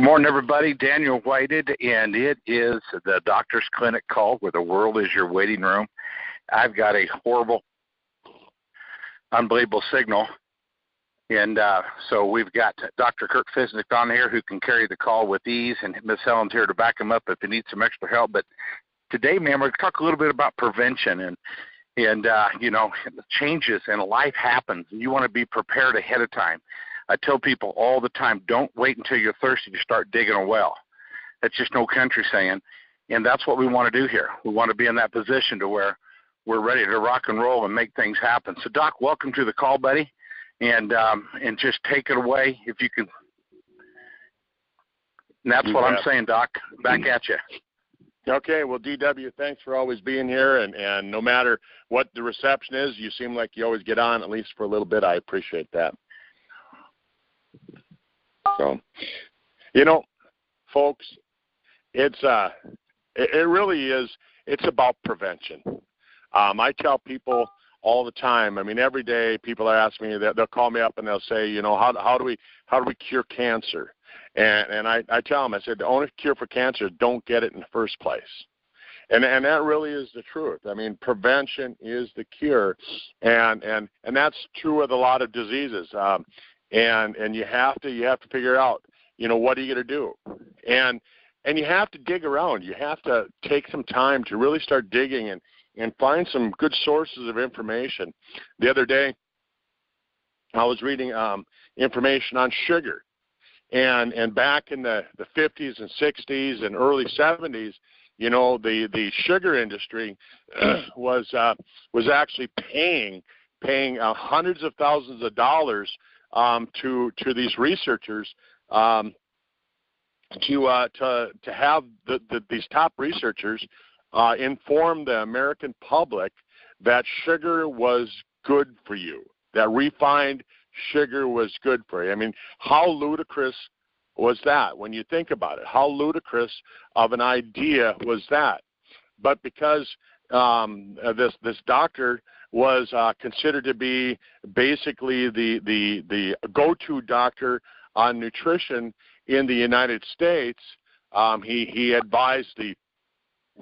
morning, everybody. Daniel Whited, and it is the doctor's clinic call where the world is your waiting room. I've got a horrible, unbelievable signal, and so we've got Dr. Kirk Fisnick on here who can carry the call with ease, and Miss Helen's here to back him up if he needs some extra help. But today, man, we're going to talk a little bit about prevention and changes in life happens. You want to be prepared ahead of time. I tell people all the time, don't wait until you're thirsty to start digging a well. That's just no country saying, and that's what we want to do here. We want to be in that position to where we're ready to rock and roll and make things happen. So, Doc, welcome to the call, buddy, and just take it away if you can. And that's what I'm saying, Doc. Back at you. Okay, well, DW, thanks for always being here, and no matter what the reception is, you seem like you always get on, at least for a little bit. I appreciate that. So, folks, it really is, it's about prevention. I tell people all the time, every day people ask me, they'll call me up and they'll say, how do we cure cancer? And I tell them, I said, the only cure for cancer is don't get it in the first place. And that really is the truth. Prevention is the cure. And that's true with a lot of diseases. And you have to figure out, what are you going to do? And you have to dig around. You have to take some time to really start digging and find some good sources of information. The other day, I was reading information on sugar. And back in the 50s and 60s and early 70s, the sugar industry was actually paying hundreds of thousands of dollars to these researchers to have these top researchers inform the American public that sugar was good for you, that refined sugar was good for you. How ludicrous was that when you think about it? How ludicrous of an idea was that? But because this doctor was considered to be basically the go-to doctor on nutrition in the United States, he advised the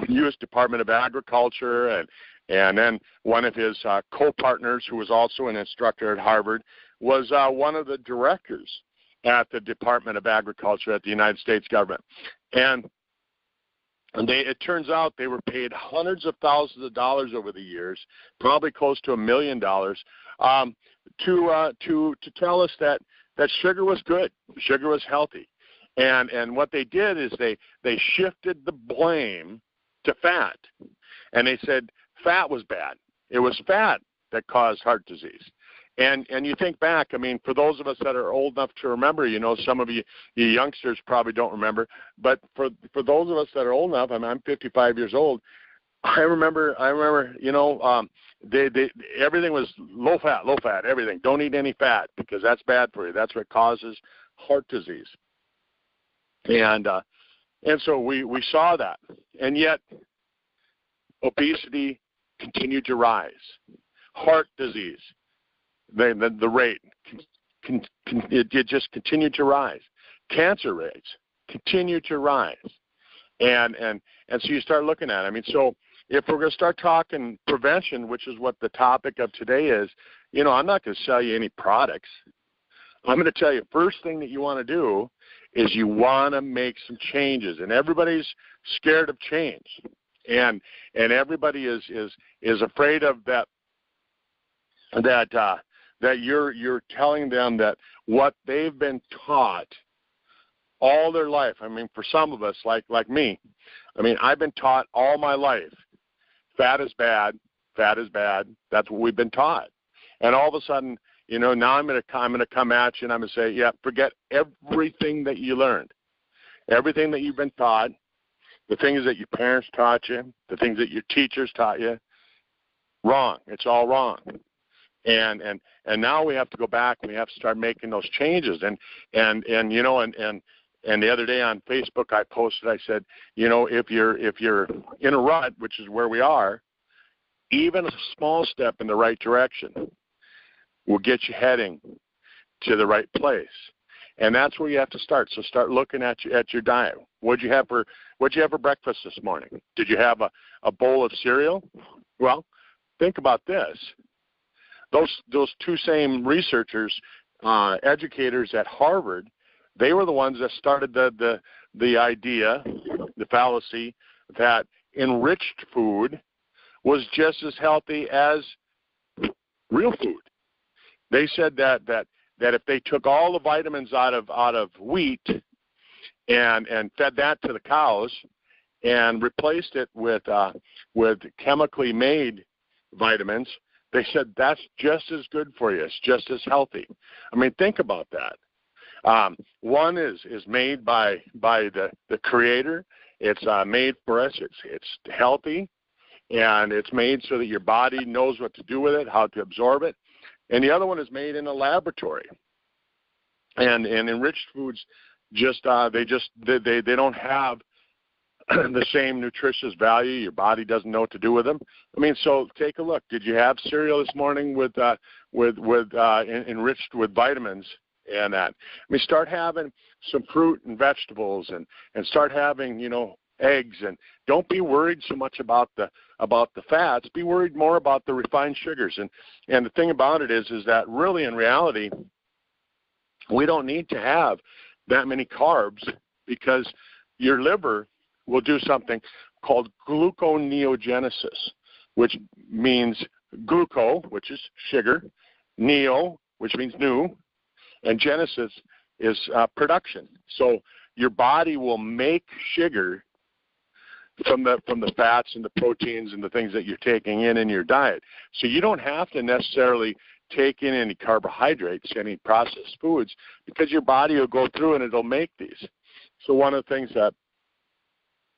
U.S. Department of Agriculture, and then one of his co-partners, who was also an instructor at Harvard, was one of the directors at the Department of Agriculture at the United States government. And it turns out they were paid hundreds of thousands of dollars over the years, probably close to $1 million, to tell us that sugar was good, sugar was healthy. And what they did is they shifted the blame to fat. And they said fat was bad. It was fat that caused heart disease. And you think back, for those of us that are old enough to remember, some of you youngsters probably don't remember, but for those of us that are old enough, I'm 55 years old, I remember, everything was low fat, everything. Don't eat any fat because that's bad for you. That's what causes heart disease. And so we saw that. And yet obesity continued to rise. Heart disease, the rate, it just continued to rise. Cancer rates continue to rise. And so you start looking at it. So if we're going to start talking prevention, which is what the topic of today is, I'm not going to sell you any products. I'm going to tell you, first thing that you want to do is you want to make some changes. And everybody's scared of change. And everybody is afraid of that you're telling them that what they've been taught all their life. For some of us, like me, I've been taught all my life, fat is bad, that's what we've been taught. And all of a sudden, now I'm going to come at you and I'm going to say, yeah, forget everything that you learned, everything that you've been taught, the things that your parents taught you, the things that your teachers taught you, wrong. It's all wrong. And now we have to go back and we have to start making those changes. And the other day on Facebook I posted, I said, if you're in a rut, which is where we are, even a small step in the right direction will get you heading to the right place. And that's where you have to start. So start looking at your diet. What'd you have for breakfast this morning? Did you have a bowl of cereal? Well, think about this. Those two same researchers, educators at Harvard, they were the ones that started the idea, the fallacy, that enriched food was just as healthy as real food. They said that if they took all the vitamins out of wheat and fed that to the cows and replaced it with chemically made vitamins, they said that's just as good for you. It's just as healthy. I mean, think about that. One is made by the Creator. It's made for us. It's healthy, and it's made so that your body knows what to do with it, how to absorb it. And the other one is made in a laboratory. And enriched foods they don't have the same nutritious value. Your body doesn't know what to do with them. I mean, so take a look. Did you have cereal this morning with enriched with vitamins and that? I mean, start having some fruit and vegetables and start having, eggs, and don't be worried so much about the fats. Be worried more about the refined sugars. And the thing about it is that really in reality, we don't need to have that many carbs, because your liver will do something called gluconeogenesis, which means gluco, which is sugar, neo, which means new, and genesis is production. So your body will make sugar from the fats and the proteins and the things that you're taking in your diet. So you don't have to necessarily take in any carbohydrates, any processed foods, because your body will go through and it'll make these. So one of the things that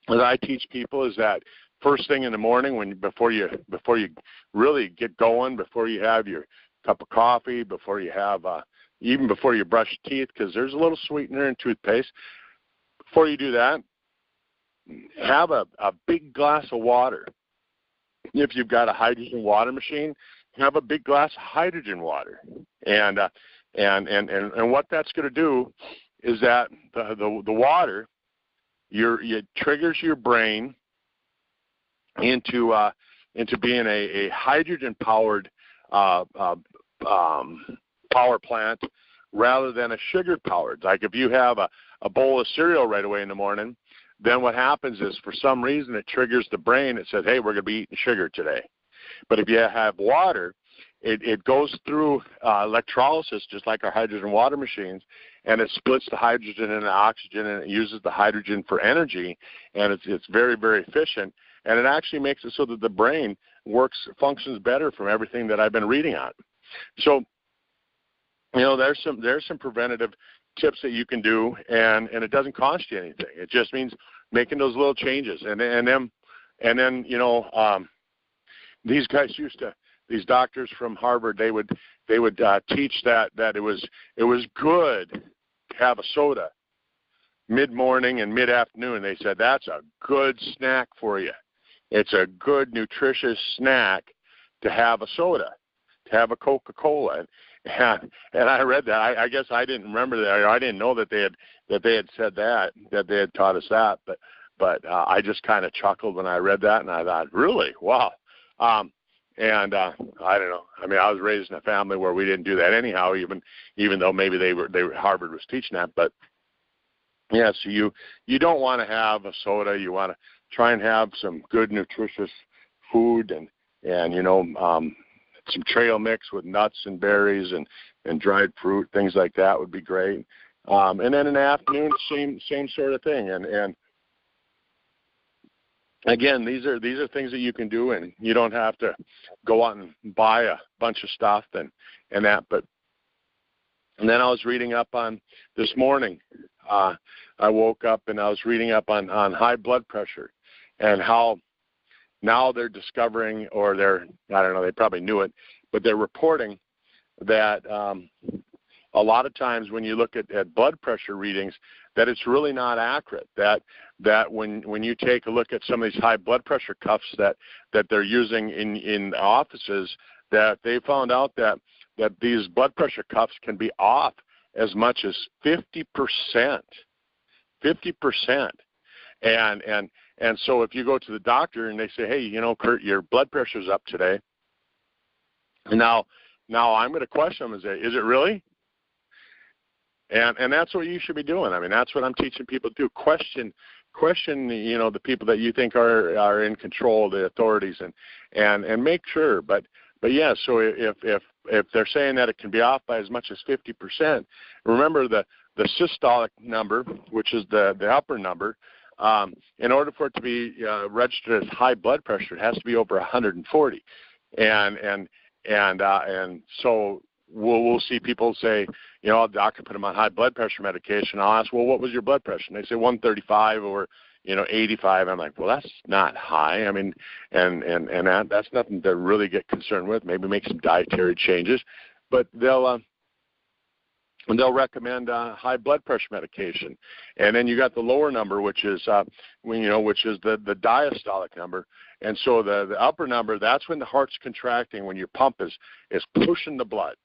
I teach people is that first thing in the morning, before you really get going, before you have your cup of coffee, before you have even before you brush teeth, because there's a little sweetener in toothpaste, before you do that, have a big glass of water. If you've got a hydrogen water machine, have a big glass of hydrogen water. And what that's going to do is that the water, it triggers your brain into being a hydrogen powered power plant rather than a sugar powered. Like if you have a bowl of cereal right away in the morning, then what happens is for some reason it triggers the brain. It says, hey, we're going to be eating sugar today. But if you have water, it goes through electrolysis, just like our hydrogen water machines, and it splits the hydrogen and the oxygen, and it uses the hydrogen for energy, and it's very, very efficient, and it actually makes it so that the brain functions better from everything that I've been reading on. So, there's some preventative tips that you can do, and it doesn't cost you anything. It just means making those little changes, and then these guys these doctors from Harvard, they would teach that it was good to have a soda mid-morning and mid-afternoon. They said that's a good snack for you. It's a good nutritious snack to have a soda, to have a Coca-Cola. And I read that. I guess I didn't remember that. I didn't know that they had said that they had taught us that. But I just kind of chuckled when I read that, and I thought, really, wow. And I don't know. I mean, I was raised in a family where we didn't do that anyhow, even though maybe Harvard was teaching that. But yeah, so you don't want to have a soda. You want to try and have some good nutritious food and some trail mix with nuts and berries and dried fruit, things like that would be great. And then in the afternoon, same sort of thing. And again, these are things that you can do, and you don't have to go out and buy a bunch of stuff and that. And then I was reading up on this morning. I woke up and I was reading up on high blood pressure and how now they're discovering, or I don't know, they probably knew it, but they're reporting that a lot of times when you look at blood pressure readings, that it's really not accurate. That when you take a look at some of these high blood pressure cuffs that they're using in offices, that they found out that these blood pressure cuffs can be off as much as 50%. 50%. And so if you go to the doctor and they say, hey, you know, Kurt, your blood pressure's up today. And now I'm going to question them and say, is it really? And that's what you should be doing. I mean, that's what I'm teaching people to do. Question, you know, the people that you think are in control, the authorities, and make sure. But yeah, so if they're saying that it can be off by as much as 50%, remember the systolic number, which is the upper number. In order for it to be registered as high blood pressure, it has to be over 140, and so we'll see people say, you know, the doctor put them on high blood pressure medication. I'll ask, well, what was your blood pressure? And they say 135 or 85. I'm like, well, that's not high. I mean, and that's nothing to really get concerned with. Maybe make some dietary changes, but they'll recommend high blood pressure medication. And then you got the lower number, which is which is the diastolic number. And so the upper number, that's when the heart's contracting, when your pump is pushing the blood.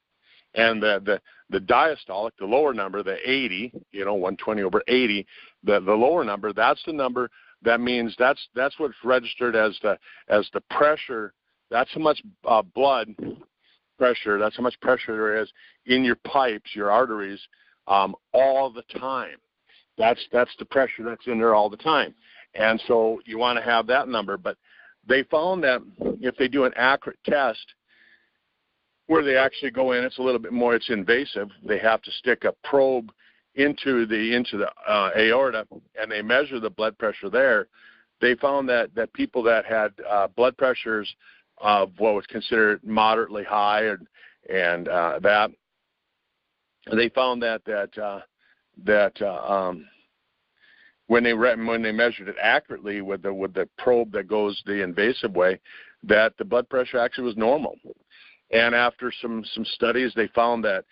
And the diastolic, the lower number, the 80, 120 over 80, the lower number, that's the number that means that's what's registered as the pressure. That's how much blood pressure, that's how much pressure there is in your pipes, your arteries, all the time. That's the pressure that's in there all the time. And so you want to have that number. But they found that if they do an accurate test where they actually go in, it's a little bit more, it's invasive. They have to stick a probe into the aorta, and they measure the blood pressure there. They found that people that had blood pressures of what was considered moderately high, and that they found that when they measured it accurately with the probe that goes the invasive way, that the blood pressure actually was normal. And after some studies, they found that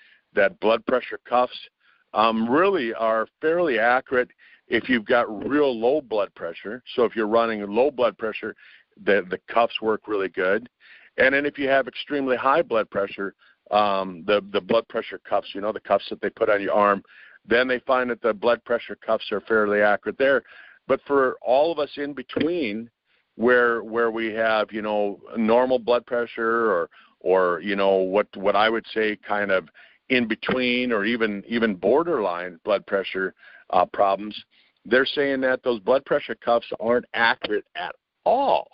blood pressure cuffs really are fairly accurate if you've got real low blood pressure. So if you're running low blood pressure, the cuffs work really good. And then if you have extremely high blood pressure, the blood pressure cuffs, the cuffs that they put on your arm, then they find that the blood pressure cuffs are fairly accurate there. But for all of us in between, where we have, normal blood pressure or what I would say kind of in between or even borderline blood pressure problems, they're saying that those blood pressure cuffs aren't accurate at all.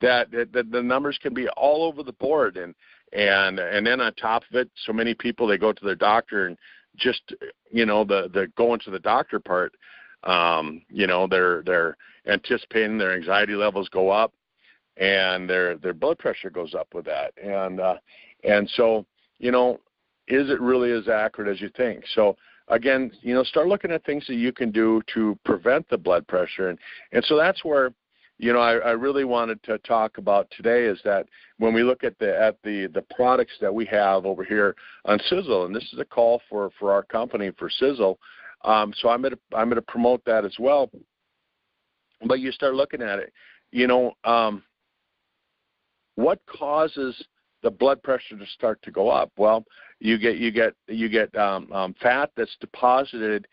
That the numbers can be all over the board, and then on top of it, so many people, they go to their doctor and just the going to the doctor part, they're anticipating their anxiety levels go up, and their blood pressure goes up with that, and so is it really as accurate as you think? So again, start looking at things that you can do to prevent the blood pressure, and so that's where I really wanted to talk about today is that when we look at the products that we have over here on Sisel, and this is a call for our company, for Sisel, so I'm going to promote that as well. But you start looking at it, what causes the blood pressure to start to go up? Well, you get fat that's deposited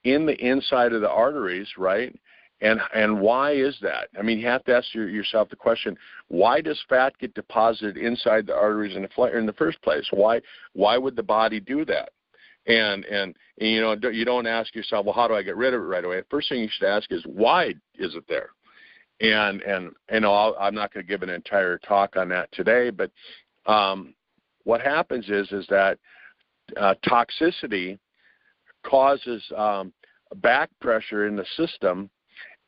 in the inside of the arteries, right? And why is that? I mean, you have to ask yourself the question: why does fat get deposited inside the arteries in the first place? Why would the body do that? And you don't ask yourself, well, how do I get rid of it right away? The first thing you should ask is, why is it there? And I'm not going to give an entire talk on that today, but what happens is that toxicity causes back pressure in the system,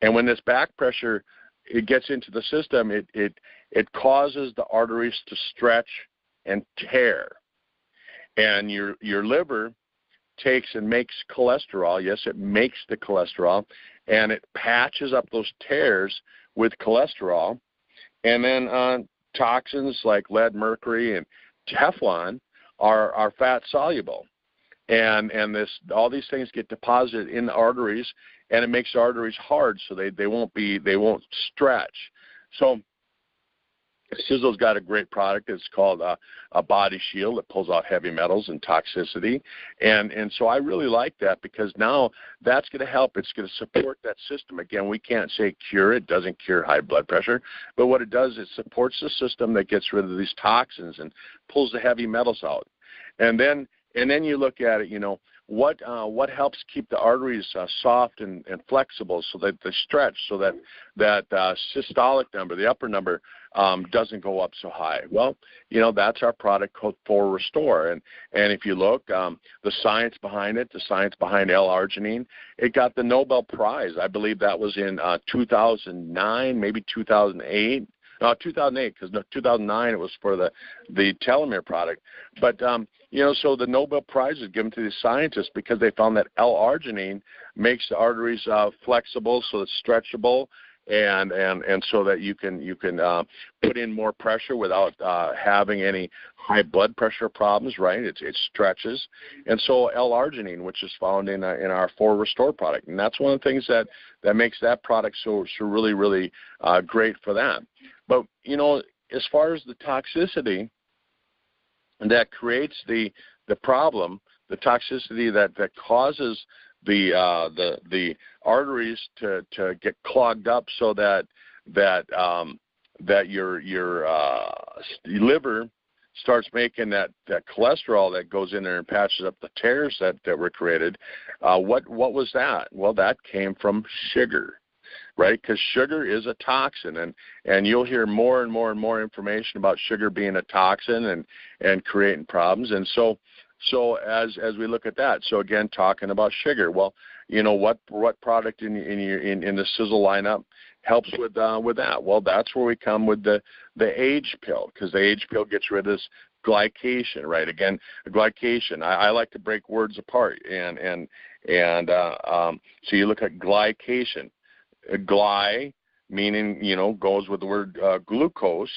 and when this back pressure it gets into the system, it causes the arteries to stretch and tear, and your liver takes and makes cholesterol. Yes, it makes the cholesterol, and it patches up those tears with cholesterol, and then toxins like lead, mercury, and Teflon are fat soluble, and all these things get deposited in the arteries, and it makes the arteries hard, so they won't stretch. So Sisel's got a great product. It's called a body shield that pulls out heavy metals and toxicity. And so I really like that because now that's going to help. It's going to support that system. Again, we can't say cure. It doesn't cure high blood pressure. But what it does, it supports the system that gets rid of these toxins and pulls the heavy metals out. And then you look at it, what helps keep the arteries soft and flexible so that they stretch, so that systolic number, the upper number, doesn't go up so high. Well, that's our product called For Restore. And if you look, the science behind it, the science behind L-arginine, it got the Nobel Prize. I believe that was in 2009, maybe 2008. 2008, because 2009 it was for the telomere product. But, so the Nobel Prize is given to these scientists because they found that L-arginine makes the arteries flexible, so it's stretchable, and so that you can put in more pressure without having any high blood pressure problems, right? It stretches. And so L-arginine, which is found in our For Restore product, and that's one of the things that makes that product so really, really great for that. But, as far as the toxicity that creates the problem, the toxicity that causes the arteries to get clogged up so that your liver starts making that cholesterol that goes in there and patches up the tears that were created. What was that? Well, that came from sugar. Right, because sugar is a toxin, and you'll hear more and more and more information about sugar being a toxin and creating problems. And so as we look at that, so again, talking about sugar, well, what product in the Sisel lineup helps with that? Well, that's where we come with the age pill, because the age pill gets rid of this glycation, right? Again, glycation. I like to break words apart, and so you look at glycation. Gly, meaning, goes with the word glucose,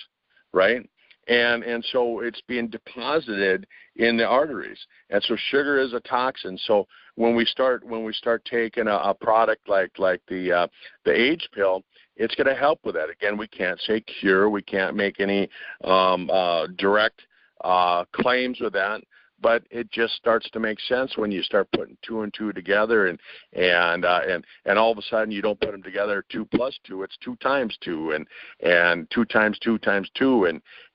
right? And so it's being deposited in the arteries. And so sugar is a toxin. So when we start taking a product like the age pill, it's going to help with that. Again, we can't say cure. We can't make any direct claims with that. But it just starts to make sense when you start putting two and two together, and all of a sudden you don't put them together 2 plus 2, it's 2 times 2, and 2 times 2 times 2,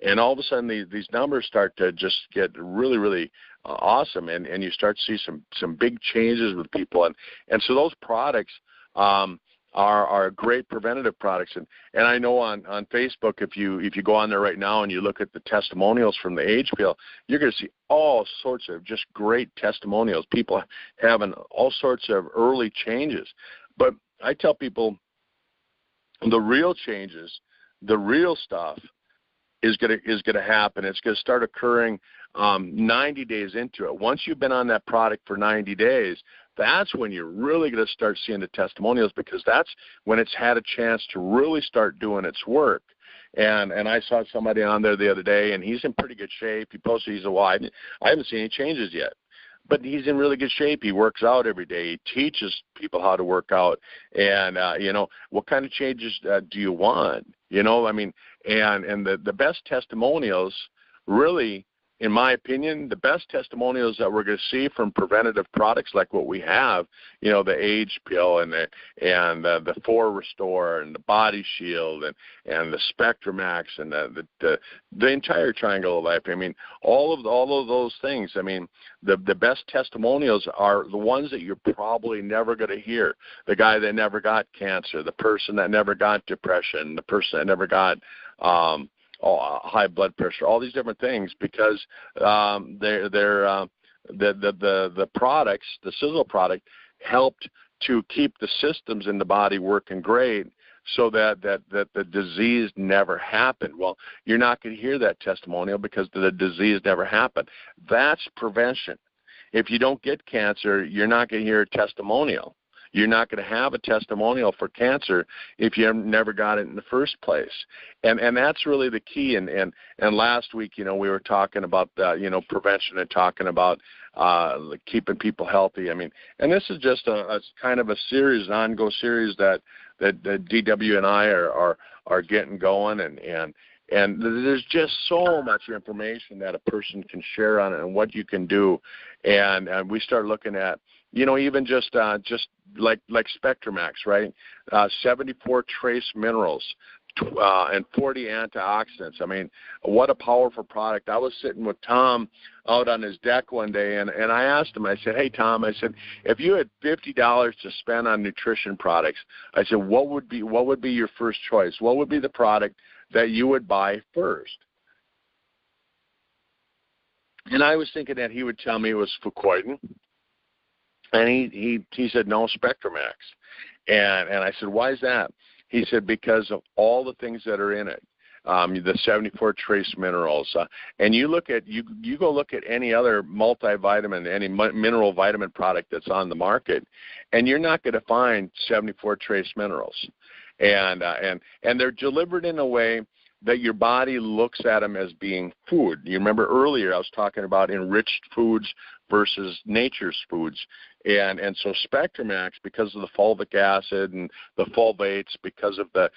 and all of a sudden these numbers start to just get really, really awesome, and you start to see some big changes with people, and so those products are great preventative products, and I know on Facebook, if you go on there right now and you look at the testimonials from the age pill, you're going to see all sorts of just great testimonials, people having all sorts of early changes. But I tell people the real changes, the real stuff is going to happen. It's going to start occurring 90 days into it. Once you've been on that product for 90 days, that's when you're really going to start seeing the testimonials, because that's when it's had a chance to really start doing its work. And I saw somebody on there the other day, and he's in pretty good shape. He posted, he said, well, I haven't seen any changes yet. But he's in really good shape. He works out every day. He teaches people how to work out. And, what kind of changes do you want? And the best testimonials really, in my opinion, the best testimonials that we're going to see from preventative products like what we have, the age pill and the For Restore and the body shield and the Spectramax and the entire triangle of life. I mean, all of those things. I mean, the best testimonials are the ones that you're probably never going to hear. The guy that never got cancer, the person that never got depression, the person that never got high blood pressure, all these different things, because the products, the Sisel product, helped to keep the systems in the body working great, so that the disease never happened. Well, you're not going to hear that testimonial because the disease never happened. That's prevention. If you don't get cancer, you're not going to hear a testimonial. You're not going to have a testimonial for cancer if you never got it in the first place. And that's really the key. And last week, we were talking about, prevention and talking about keeping people healthy. I mean, and this is just a kind of a series, an ongoing series that DW and I are getting going. And there's just so much information that a person can share on it and what you can do. And we start looking at, even just like SpectraMax, right? 74 trace minerals and 40 antioxidants. I mean, what a powerful product. I was sitting with Tom out on his deck one day, and I asked him, I said, hey, Tom, I said, if you had $50 to spend on nutrition products, I said, what would be your first choice? What would be the product that you would buy first? And I was thinking that he would tell me it was Fucoidan. And he said, no, SpectraMax. And I said, why is that? He said, because of all the things that are in it, the 74 trace minerals. And you go look at any other multivitamin, any mineral vitamin product that's on the market, and you're not going to find 74 trace minerals. And they're delivered in a way that your body looks at them as being food. You remember earlier I was talking about enriched foods versus nature's foods. And so SpectraMax, because of the fulvic acid and the fulvates, because of the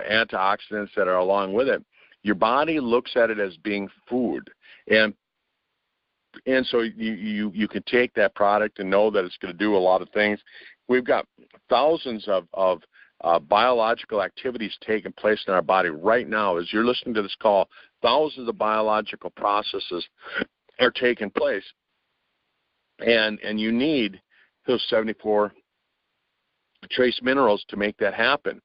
antioxidants that are along with it, your body looks at it as being food. And so you can take that product and know that it's going to do a lot of things. We've got thousands of biological activities taking place in our body right now. As you're listening to this call, thousands of biological processes are taking place. And you need those 74 trace minerals to make that happen.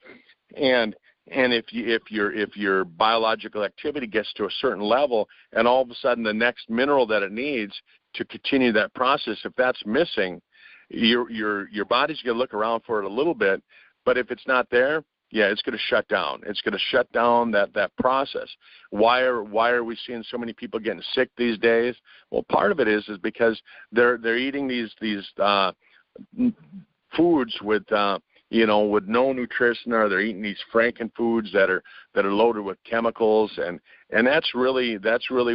And if your biological activity gets to a certain level, and all of a sudden the next mineral that it needs to continue that process, if that's missing, your body's going to look around for it a little bit. But if it's not there, yeah, it's going to shut down. It's going to shut down that process. Why are we seeing so many people getting sick these days? Well, part of it is because they're eating these foods with no nutrition, or they're eating these Franken foods that are loaded with chemicals, and that's really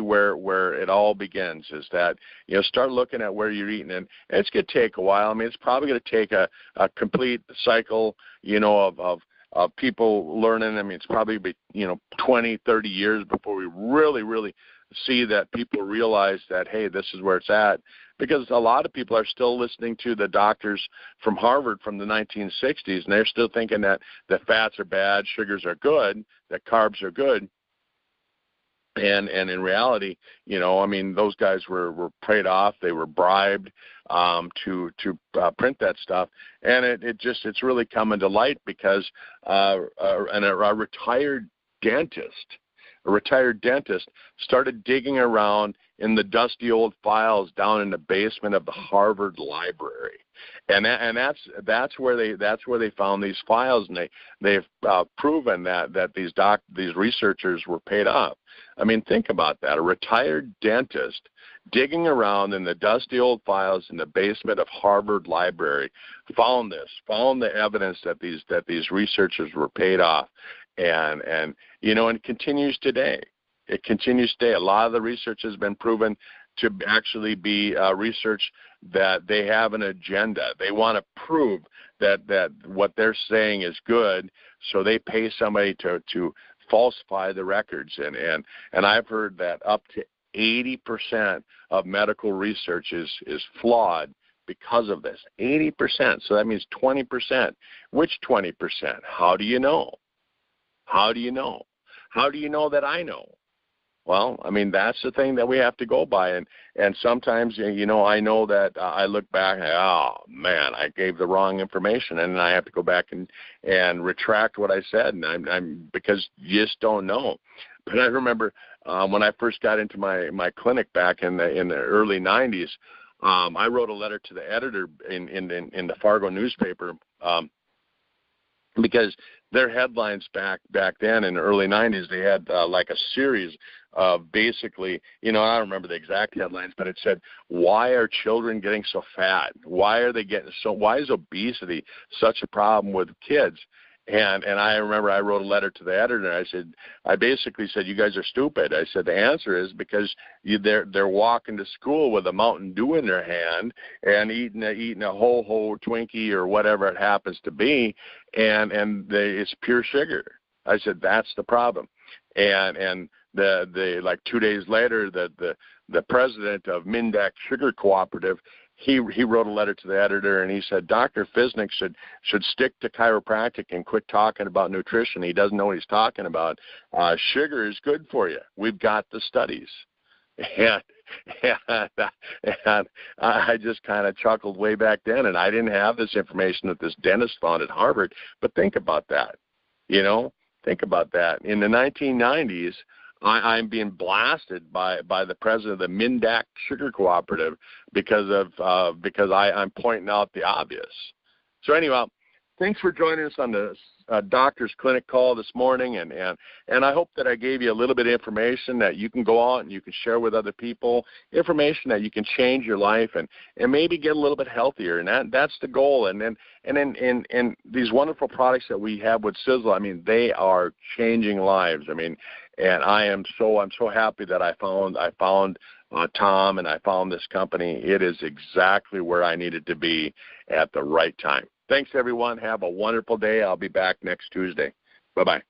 where it all begins. Is that start looking at where you're eating, and it's going to take a while. I mean, it's probably going to take a complete cycle, of people learning. I mean, it's probably be 20, 30 years before we really see that people realize that, hey, this is where it's at. Because a lot of people are still listening to the doctors from Harvard from the 1960s, and they're still thinking that fats are bad, sugars are good, that carbs are good. And in reality, those guys were paid off. They were bribed to print that stuff, and it's really coming to light because a retired dentist started digging around in the dusty old files down in the basement of the Harvard Library, and that's where they found these files, and they've proven that these researchers were paid off. I mean, think about that. A retired dentist digging around in the dusty old files in the basement of Harvard Library found the evidence that these researchers were paid off, and it continues today. It continues today. A lot of the research has been proven to actually be research that they have an agenda. They want to prove that what they're saying is good, so they pay somebody to falsify the records. And I've heard that up to 80% of medical research is flawed because of this. 80%. So that means 20%. Which 20%? How do you know? How do you know? How do you know that I know? Well, I mean, that's the thing that we have to go by. And sometimes, I know that I look back and, oh, man, I gave the wrong information. And then I have to go back and retract what I said. And I'm because you just don't know. But I remember when I first got into my clinic back in the early 90s, I wrote a letter to the editor in the Fargo newspaper because their headlines back then in the early 90s, they had like a series of basically, I don't remember the exact headlines, but it said, why are children getting so fat? Why is obesity such a problem with kids? And I remember I wrote a letter to the editor. I basically said, you guys are stupid. I said, the answer is because they're walking to school with a Mountain Dew in their hand and eating a ho-ho Twinkie or whatever it happens to be, and it's pure sugar. I said, that's the problem. And the like 2 days later, the president of Mindak Sugar Cooperative, he wrote a letter to the editor, and he said Dr. Fisnick should stick to chiropractic and quit talking about nutrition. He doesn't know what he's talking about. Sugar is good for you. We've got the studies. And I just kind of chuckled way back then, and I didn't have this information that this dentist found at Harvard. But think about that, think about that. In the 1990s, I'm being blasted by the president of the Mindak Sugar Cooperative because I'm pointing out the obvious. So anyhow, thanks for joining us on the doctor's clinic call this morning, and I hope that I gave you a little bit of information that you can go out and you can share with other people, information that you can change your life and maybe get a little bit healthier, and that's the goal. And these wonderful products that we have with Sisel, I mean, they are changing lives. I mean, and I'm so happy that I found Tom, and I found this company. It is exactly where I needed to be at the right time. Thanks, everyone. Have a wonderful day. I'll be back next Tuesday. Bye-bye.